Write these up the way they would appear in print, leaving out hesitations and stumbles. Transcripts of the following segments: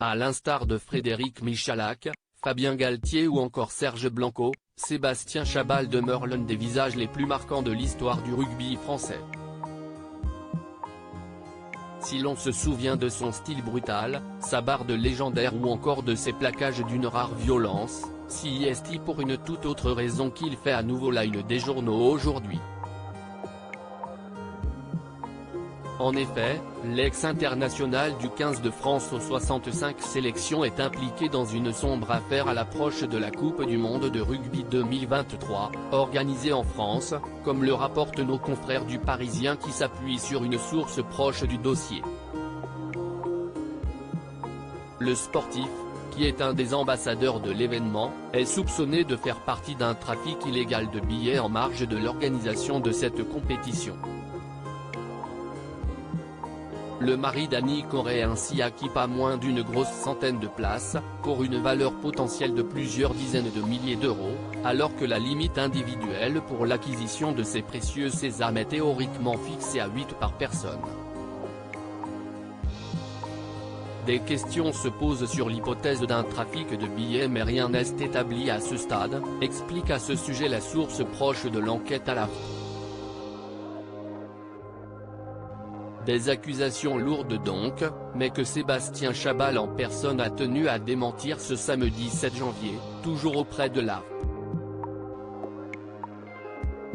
À l'instar de Frédéric Michalak, Fabien Galtier ou encore Serge Blanco, Sébastien Chabal demeure l'un des visages les plus marquants de l'histoire du rugby français. Si l'on se souvient de son style brutal, sa barde légendaire ou encore de ses plaquages d'une rare violence, c'est pour une toute autre raison qu'il fait à nouveau la une des journaux aujourd'hui. En effet, l'ex-international du 15 de France aux 65 sélections est impliqué dans une sombre affaire à l'approche de la Coupe du Monde de rugby 2023, organisée en France, comme le rapportent nos confrères du Parisien qui s'appuient sur une source proche du dossier. Le sportif, qui est un des ambassadeurs de l'événement, est soupçonné de faire partie d'un trafic illégal de billets en marge de l'organisation de cette compétition. Le mari d'Annick aurait ainsi acquis pas moins d'une grosse centaine de places, pour une valeur potentielle de plusieurs dizaines de milliers d'euros, alors que la limite individuelle pour l'acquisition de ces précieux sésames est théoriquement fixée à 8 par personne. Des questions se posent sur l'hypothèse d'un trafic de billets mais rien n'est établi à ce stade, explique à ce sujet la source proche de l'enquête à l'AFP. Des accusations lourdes donc, mais que Sébastien Chabal en personne a tenu à démentir ce samedi 7 janvier, toujours auprès de l'AFP.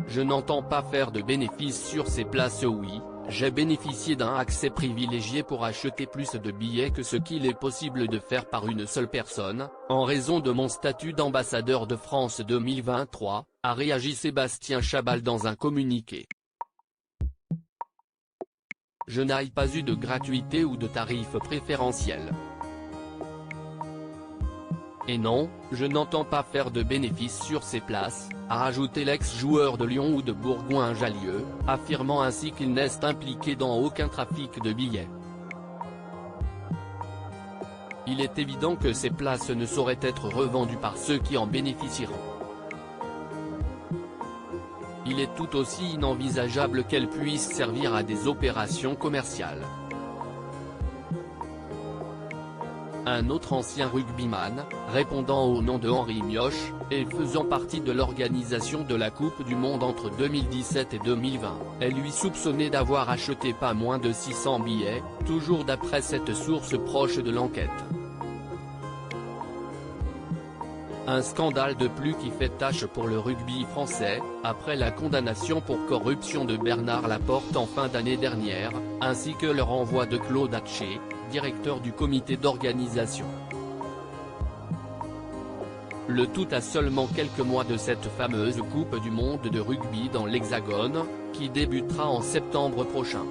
Je n'entends pas faire de bénéfices sur ces places. Oui, j'ai bénéficié d'un accès privilégié pour acheter plus de billets que ce qu'il est possible de faire par une seule personne, en raison de mon statut d'ambassadeur de France 2023, a réagi Sébastien Chabal dans un communiqué. Je n'ai pas eu de gratuité ou de tarifs préférentiels. Et non, je n'entends pas faire de bénéfices sur ces places, a rajouté l'ex-joueur de Lyon ou de Bourgoin-Jallieu, affirmant ainsi qu'il n'est impliqué dans aucun trafic de billets. Il est évident que ces places ne sauraient être revendues par ceux qui en bénéficieront. Il est tout aussi inenvisageable qu'elles puissent servir à des opérations commerciales. Un autre ancien rugbyman, répondant au nom de Henri Mioche, et faisant partie de l'organisation de la Coupe du Monde entre 2017 et 2020, est lui soupçonné d'avoir acheté pas moins de 600 billets, toujours d'après cette source proche de l'enquête. Un scandale de plus qui fait tache pour le rugby français, après la condamnation pour corruption de Bernard Laporte en fin d'année dernière, ainsi que le renvoi de Claude Hatché, directeur du comité d'organisation. Le tout à seulement quelques mois de cette fameuse Coupe du Monde de rugby dans l'Hexagone, qui débutera en septembre prochain.